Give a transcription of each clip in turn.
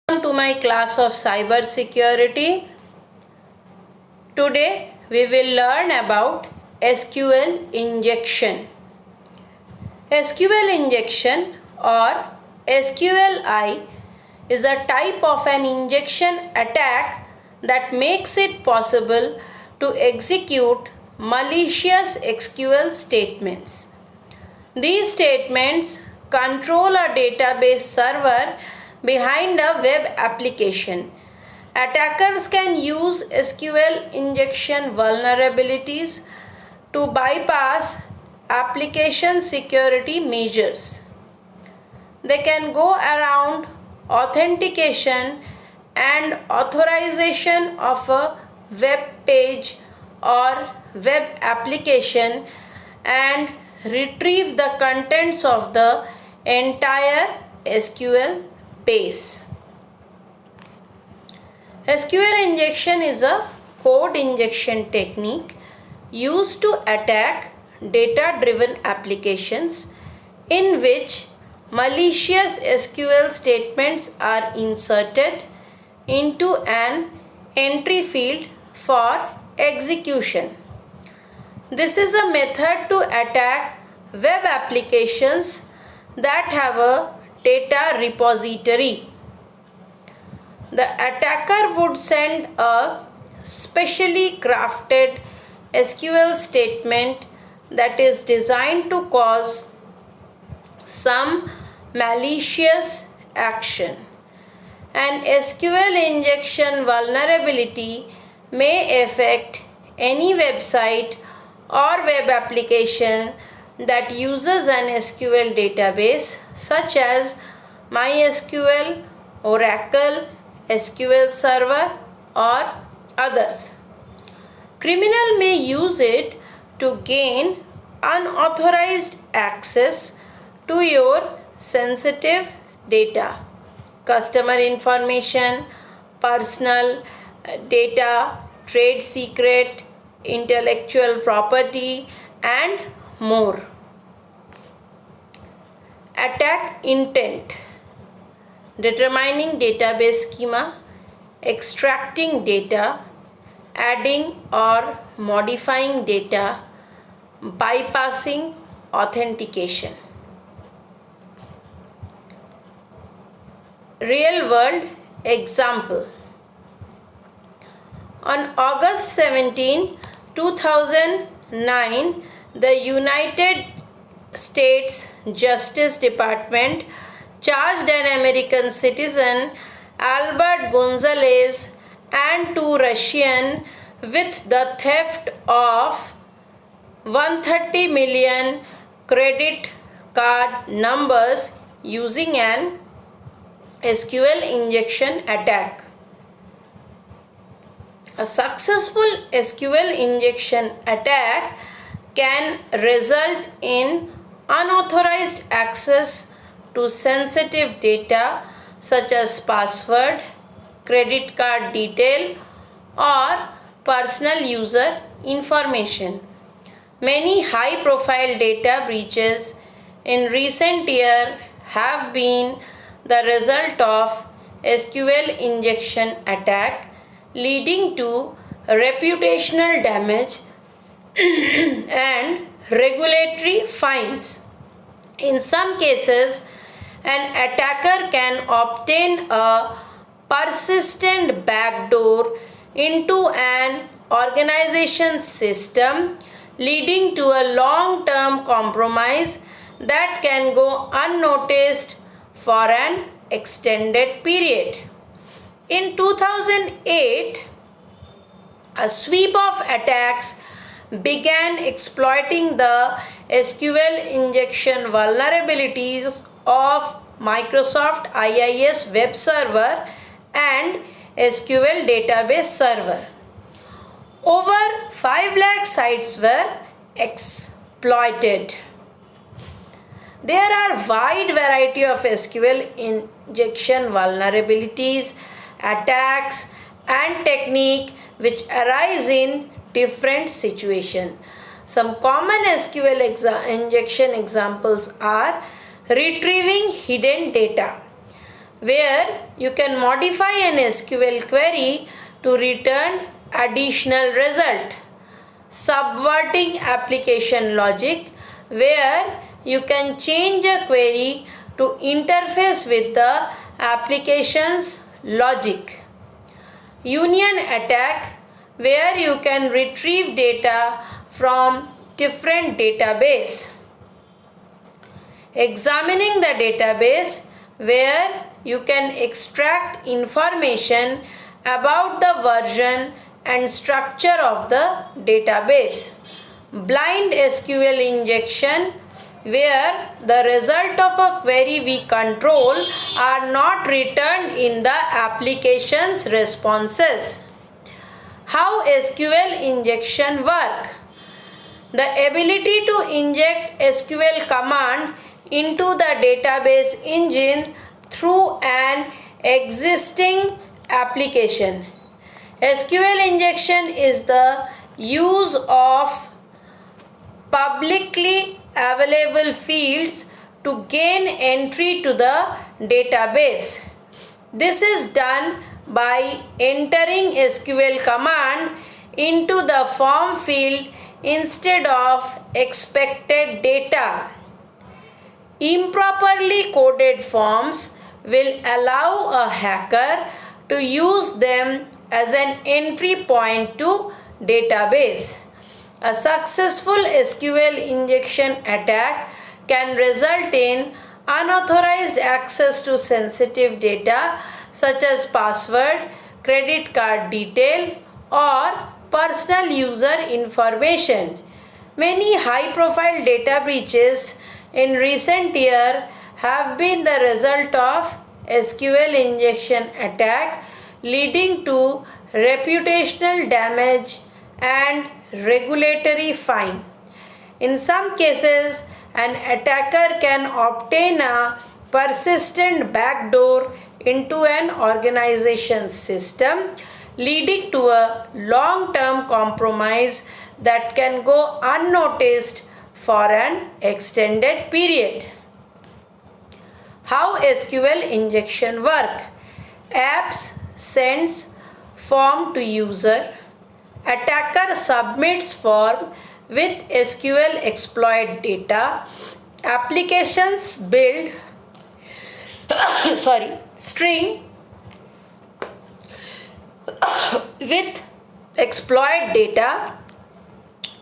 Welcome to my class of cyber security. Today we will learn about SQL injection. SQL injection or SQLI is a type of an injection attack that makes it possible to execute malicious SQL statements. These statements control a database server behind a web application. Attackers can use SQL injection vulnerabilities to bypass application security measures. They can go around authentication and authorization of a web page or web application and retrieve the contents of the entire SQL base. SQL injection is a code injection technique used to attack data-driven applications in which malicious SQL statements are inserted into an entry field for execution. This is a method to attack web applications that have a data repository. The attacker would send a specially crafted SQL statement that is designed to cause some malicious action. An SQL injection vulnerability may affect any website or web application that uses an SQL database such as MySQL, Oracle, SQL Server or others. Criminal may use it to gain unauthorized access to your sensitive data, customer information, personal data, trade secret, intellectual property and more. Attack intent: determining database schema, extracting data, adding or modifying data, bypassing authentication. Real world example. On August 17, 2009, the United States Justice Department charged an American citizen, Albert Gonzalez, and two Russians with the theft of 130 million credit card numbers using an SQL injection attack. A successful SQL injection attack can result in unauthorized access to sensitive data such as password, credit card detail, or personal user information. Many high-profile data breaches in recent years have been the result of SQL injection attack, leading to reputational damage and regulatory fines. In some cases, an attacker can obtain a persistent backdoor into an organization's system, leading to a long-term compromise that can go unnoticed for an extended period. In 2008, a sweep of attacks began exploiting the SQL injection vulnerabilities of Microsoft IIS web server and SQL database server. Over 5 lakh sites were exploited. There are wide variety of SQL injection vulnerabilities, attacks and technique which arise in different situations. Some common SQL injection examples are retrieving hidden data. where you can modify an SQL query to return additional result. Subverting application logic, where you can change a query to interface with the application's logic. Union attack, where you can retrieve data from different database. Examining the database, where you can extract information about the version and structure of the database. Blind SQL injection, where the result of a query we control are not returned in the application's responses. How SQL injection work? The ability to inject SQL command into the database engine through an existing application. SQL injection is the use of publicly available fields to gain entry to the database. This is done by entering SQL command into the form field instead of expected data. Improperly coded forms will allow a hacker to use them as an entry point to database. A successful SQL injection attack can result in unauthorized access to sensitive data such as password, credit card detail, or personal user information. Many high-profile data breaches in recent years have been the result of SQL injection attack, leading to reputational damage and regulatory fine. In some cases, an attacker can obtain a persistent backdoor into an organization's system, leading to a long-term compromise that can go unnoticed for an extended period. How SQL injection work? Apps sends form to user. Attacker submits form with SQL exploit data. Applications build string with exploit data.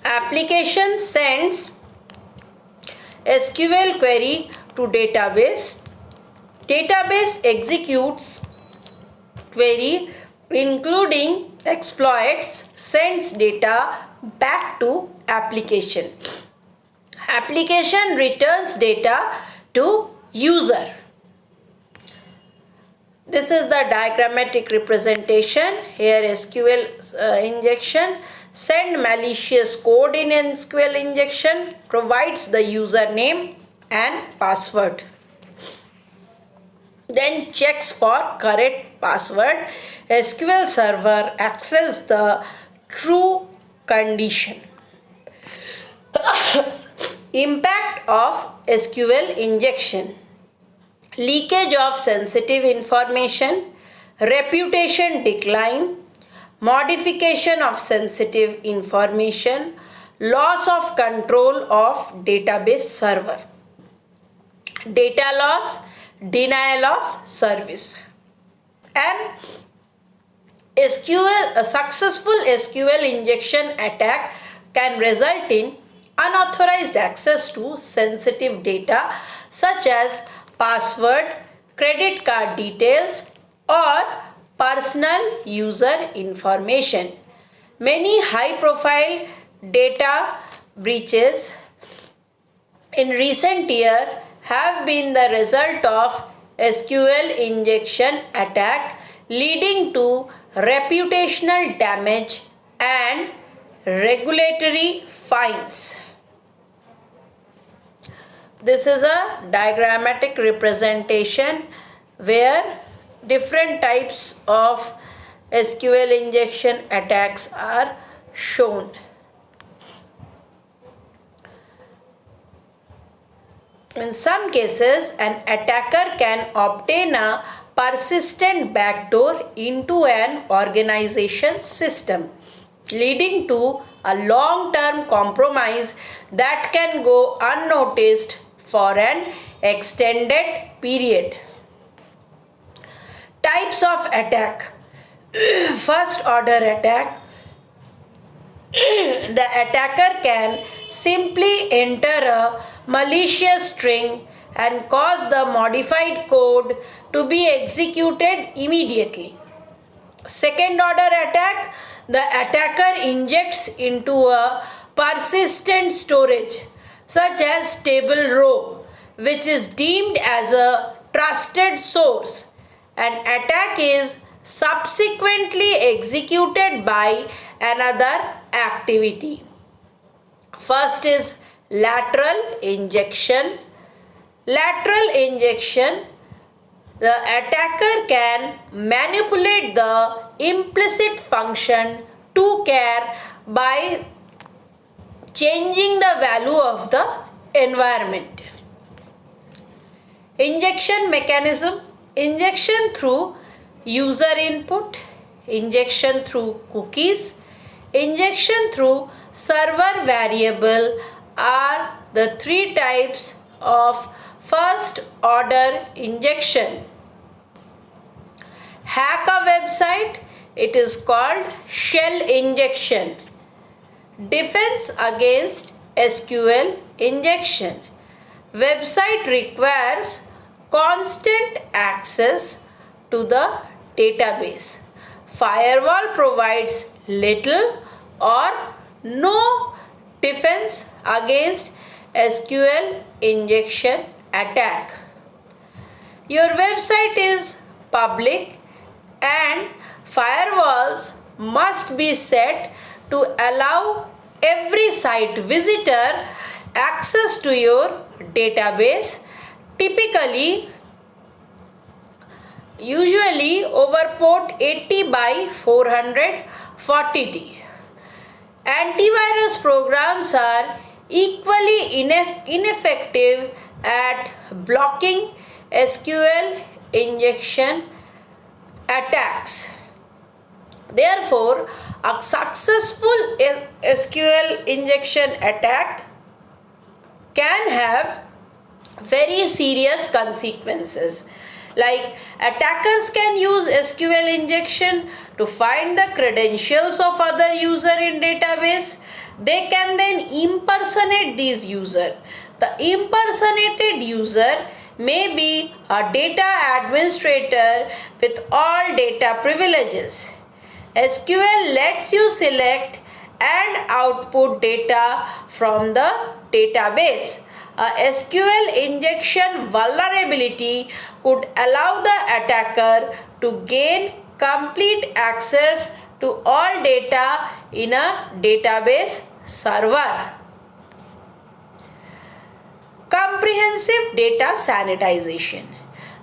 Application sends SQL query to database. Database executes query including exploits, sends data back to application. Application returns data to user. This is the diagrammatic representation. Here SQL injection. Send malicious code in SQL injection, provides the username and password. Then checks for correct password. SQL server access the true condition. Impact of SQL injection: leakage of sensitive information, reputation decline, modification of sensitive information, loss of control of database server, data loss, denial of service. And a successful SQL injection attack can result in unauthorized access to sensitive data such as password, credit card details, or personal user information. Many high-profile data breaches in recent years have been the result of SQL injection attack, leading to reputational damage and regulatory fines. This is a diagrammatic representation where different types of SQL injection attacks are shown. In some cases, an attacker can obtain a persistent backdoor into an organization system, leading to a long-term compromise that can go unnoticed for an extended period. Types of attack. First order attack. The attacker can simply enter a malicious string and cause the modified code to be executed immediately. Second order attack, the attacker injects into a persistent storage such as table row, which is deemed as a trusted source. An attack is subsequently executed by another activity. First is lateral injection. Lateral injection, the attacker can manipulate the implicit function toChar by changing the value of the environment. Injection mechanism. Injection through user input, injection through cookies, injection through server variable are the three types of first order injection. Hack a website, it is called shell injection. Defense against SQL injection. Website requires constant access to the database. Firewall provides little or no defense against SQL injection attack. Your website is public and firewalls must be set to allow every site visitor access to your database, usually over port 80 by 440T. Antivirus programs are equally ineffective at blocking SQL injection attacks. Therefore, a successful SQL injection attack can have very serious consequences. Like attackers can use SQL injection to find the credentials of other user in database. They can then impersonate these user. The impersonated user may be a data administrator with all data privileges. SQL lets you select and output data from the database. A SQL injection vulnerability could allow the attacker to gain complete access to all data in a database server. Comprehensive data sanitization.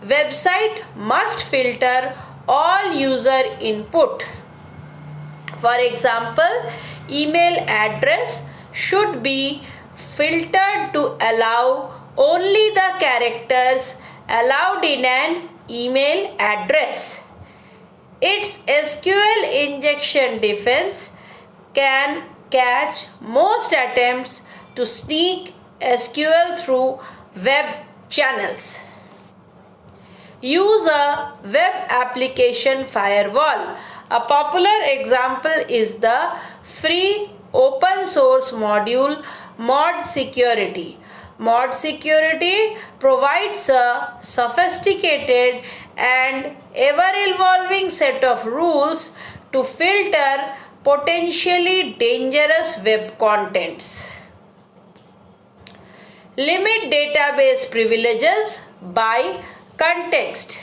Website must filter all user input. For example, email address should be filtered to allow only the characters allowed in an email address. Its SQL injection defense can catch most attempts to sneak SQL through web channels. Use a web application firewall. A popular example is the free open source module Mod Security. Mod Security provides a sophisticated and ever-evolving set of rules to filter potentially dangerous web contents. Limit database privileges by context.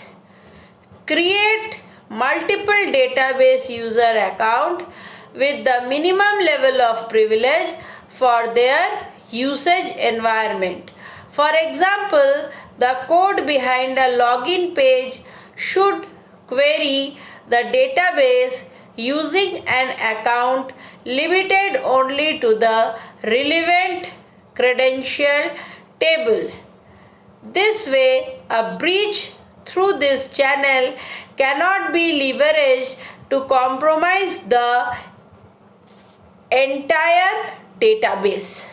Create multiple database user account with the minimum level of privilege for their usage environment. For example, the code behind a login page should query the database using an account limited only to the relevant credential table. This way, a breach through this channel cannot be leveraged to compromise the entire database.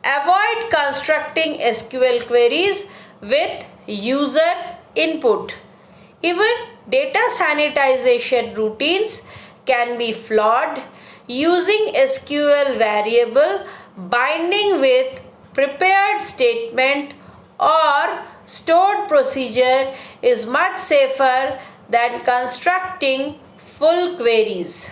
Avoid constructing SQL queries with user input. Even data sanitization routines can be flawed. Using SQL variable binding with prepared statement or stored procedure is much safer than constructing full queries.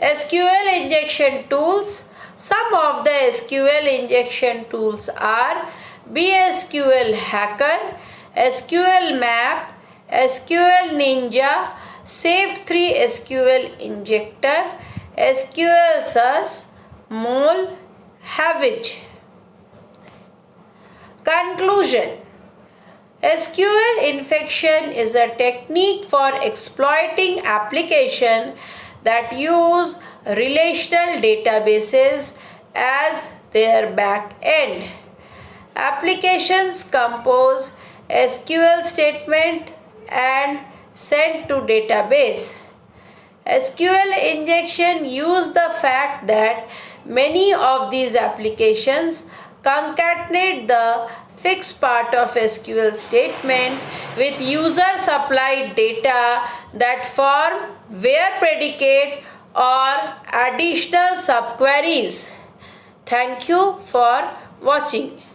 SQL injection tools. Some of the SQL injection tools are BSQL Hacker, SQL Map, SQL Ninja, Safe3 SQL Injector, SQL Sus, Mole, Havage. Conclusion. SQL infection is a technique for exploiting applications that use relational databases as their back end. Applications compose SQL statement and send to database. SQL injection use the fact that many of these applications concatenate the fixed part of SQL statement with user supplied data that form where predicate or additional subqueries. Thank you for watching.